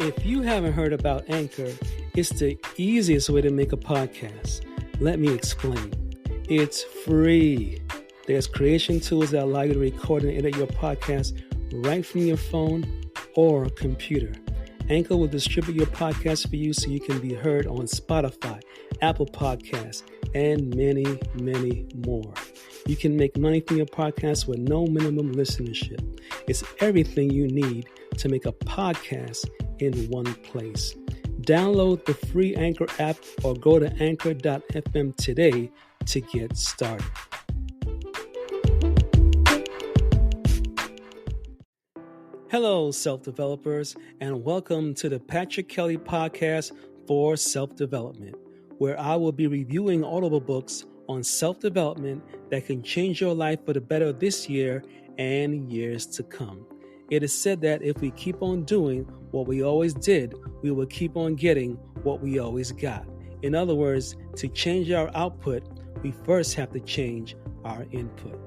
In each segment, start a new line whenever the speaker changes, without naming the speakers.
If you haven't heard about Anchor, it's the easiest way to make a podcast. Let me explain. It's free. There's creation tools that allow you to record and edit your podcast right from your phone or computer. Anchor will distribute your podcast for you so you can be heard on Spotify, Apple Podcasts, and many, many more. You can make money from your podcast with no minimum listenership. It's everything you need to make a podcast in one place. Download the free Anchor app or go to anchor.fm today to get started. Hello, self-developers, and welcome to the Patrick Kelly Podcast for Self-Development, where I will be reviewing Audible books on self-development that can change your life for the better this year and years to come. It is said that if we keep on doing what we always did, we will keep on getting what we always got. In other words, to change our output, we first have to change our input.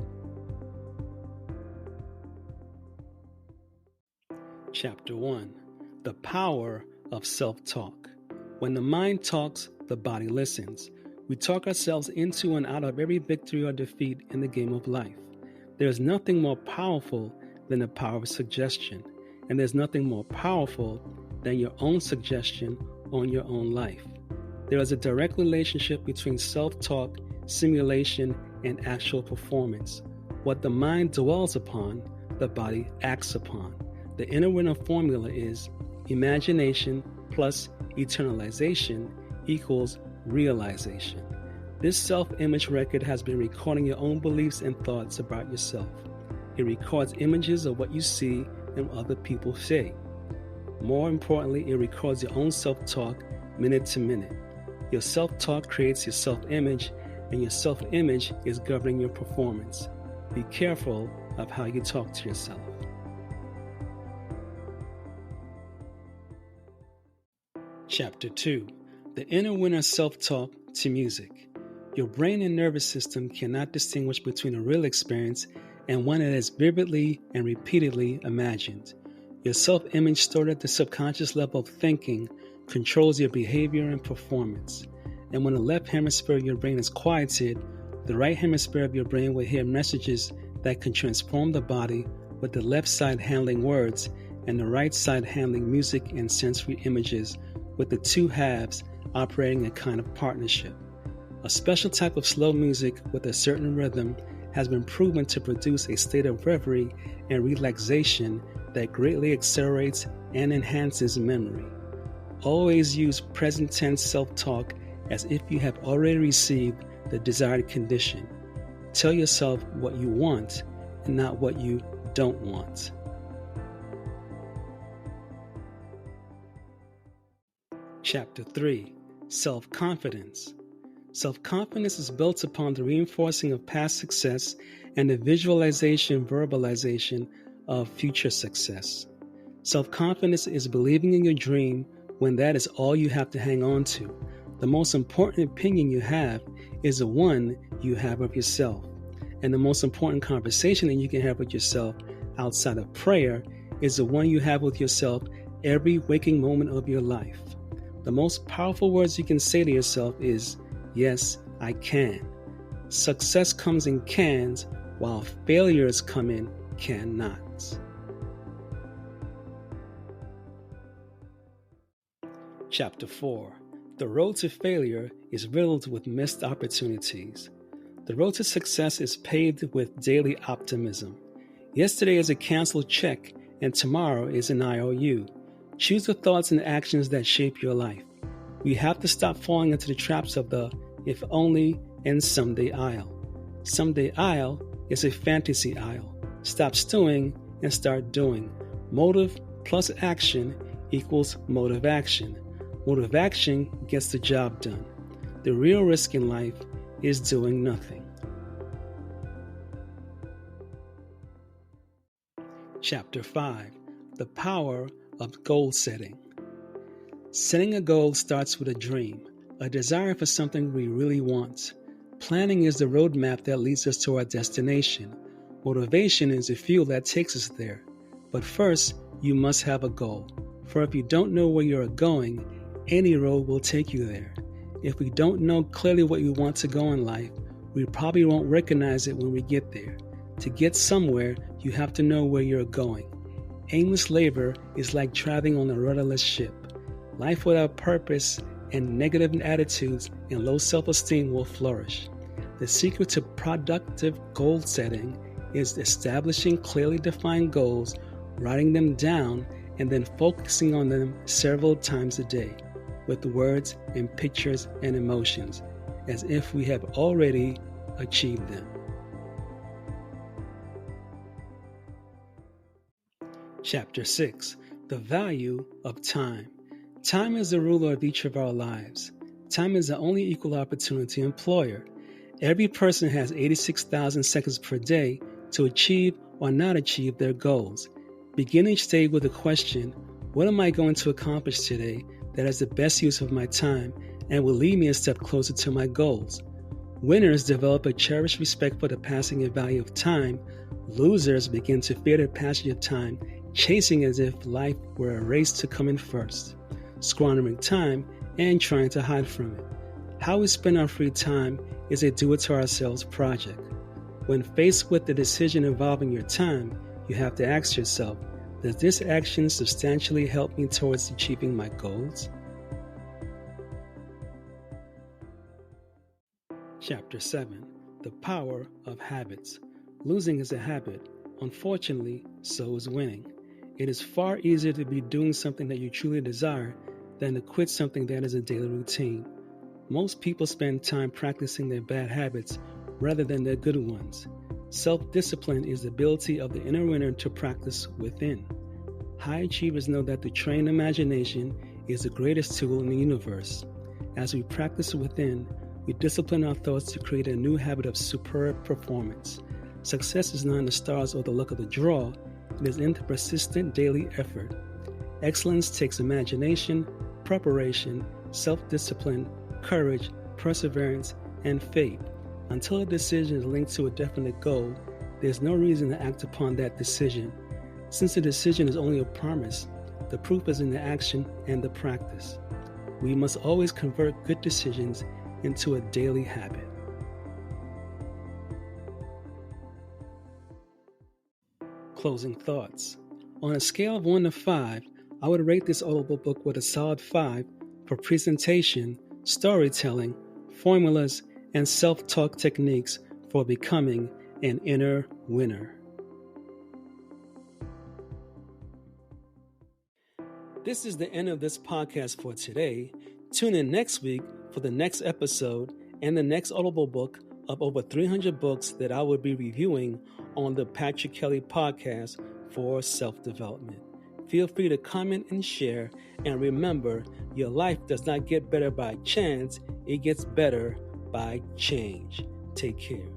Chapter 1. The Power of Self-Talk. When the mind talks, the body listens. We talk ourselves into and out of every victory or defeat in the game of life. There is nothing more powerful than the power of suggestion, and there's nothing more powerful than your own suggestion on your own life. There is a direct relationship between self-talk, simulation, and actual performance. What the mind dwells upon, the body acts upon. The inner winner formula is imagination plus eternalization equals realization. This self-image record has been recording your own beliefs and thoughts about yourself. It records images of what you see and other people say. More importantly, it records your own self-talk minute to minute. Your self-talk creates your self-image, and your self-image is governing your performance. Be careful of how you talk to yourself. Chapter 2. The Inner Winner Self-Talk to Music. Your brain and nervous system cannot distinguish between a real experience and one that is vividly and repeatedly imagined. Your self-image stored at the subconscious level of thinking controls your behavior and performance. And when the left hemisphere of your brain is quieted, the right hemisphere of your brain will hear messages that can transform the body, with the left side handling words and the right side handling music and sensory images, with the two halves operating a kind of partnership. A special type of slow music with a certain rhythm has been proven to produce a state of reverie and relaxation that greatly accelerates and enhances memory. Always use present tense self-talk as if you have already received the desired condition. Tell yourself what you want and not what you don't want. Chapter 3. Self-Confidence. Self-confidence is built upon the reinforcing of past success and the verbalization of future success. Self-confidence is believing in your dream when that is all you have to hang on to. The most important opinion you have is the one you have of yourself. And the most important conversation that you can have with yourself outside of prayer is the one you have with yourself every waking moment of your life. The most powerful words you can say to yourself is, "Yes, I can." Success comes in cans, while failures come in cannots. Chapter 4. The road to failure is riddled with missed opportunities. The road to success is paved with daily optimism. Yesterday is a canceled check, and tomorrow is an IOU. Choose the thoughts and actions that shape your life. We have to stop falling into the traps of the if only and someday I'll. Someday I'll is a fantasy I'll. Stop stewing and start doing. Motive plus action equals motive action. Motive action gets the job done. The real risk in life is doing nothing. Chapter 5. The Power of Goal Setting. Setting a goal starts with a dream, a desire for something we really want. Planning is the roadmap that leads us to our destination. Motivation is the fuel that takes us there. But first, you must have a goal. For if you don't know where you are going, any road will take you there. If we don't know clearly what we want to go in life, we probably won't recognize it when we get there. To get somewhere, you have to know where you're going. Aimless labor is like traveling on a rudderless ship. Life without purpose and negative attitudes and low self-esteem will flourish. The secret to productive goal setting is establishing clearly defined goals, writing them down, and then focusing on them several times a day with words and pictures and emotions, as if we have already achieved them. Chapter 6. The Value of Time. Time is the ruler of each of our lives. Time is the only equal opportunity employer. Every person has 86,000 seconds per day to achieve or not achieve their goals. Begin each day with the question, what am I going to accomplish today that has the best use of my time and will lead me a step closer to my goals? Winners develop a cherished respect for the passing and value of time. Losers begin to fear the passage of time, chasing as if life were a race to come in first, squandering time and trying to hide from it. How we spend our free time is a do-it-to-ourselves project. When faced with the decision involving your time, you have to ask yourself, does this action substantially help me towards achieving my goals? Chapter 7. The Power of Habits. Losing is a habit. Unfortunately, so is winning. It is far easier to be doing something that you truly desire than to quit something that is a daily routine. Most people spend time practicing their bad habits rather than their good ones. Self-discipline is the ability of the inner winner to practice within. High achievers know that the trained imagination is the greatest tool in the universe. As we practice within, we discipline our thoughts to create a new habit of superb performance. Success is not in the stars or the luck of the draw, it is in the persistent daily effort. Excellence takes imagination, preparation, self-discipline, courage, perseverance, and faith. Until a decision is linked to a definite goal, there's no reason to act upon that decision. Since the decision is only a promise, the proof is in the action and the practice. We must always convert good decisions into a daily habit. Closing thoughts. On a scale of 1 to 5, I would rate this Audible book with a solid 5 for presentation, storytelling, formulas, and self-talk techniques for becoming an inner winner. This is the end of this podcast for today. Tune in next week for the next episode and the next Audible book of over 300 books that I will be reviewing on the Patrick Kelly podcast for self-development. Feel free to comment and share, and remember, your life does not get better by chance, it gets better by change. Take care.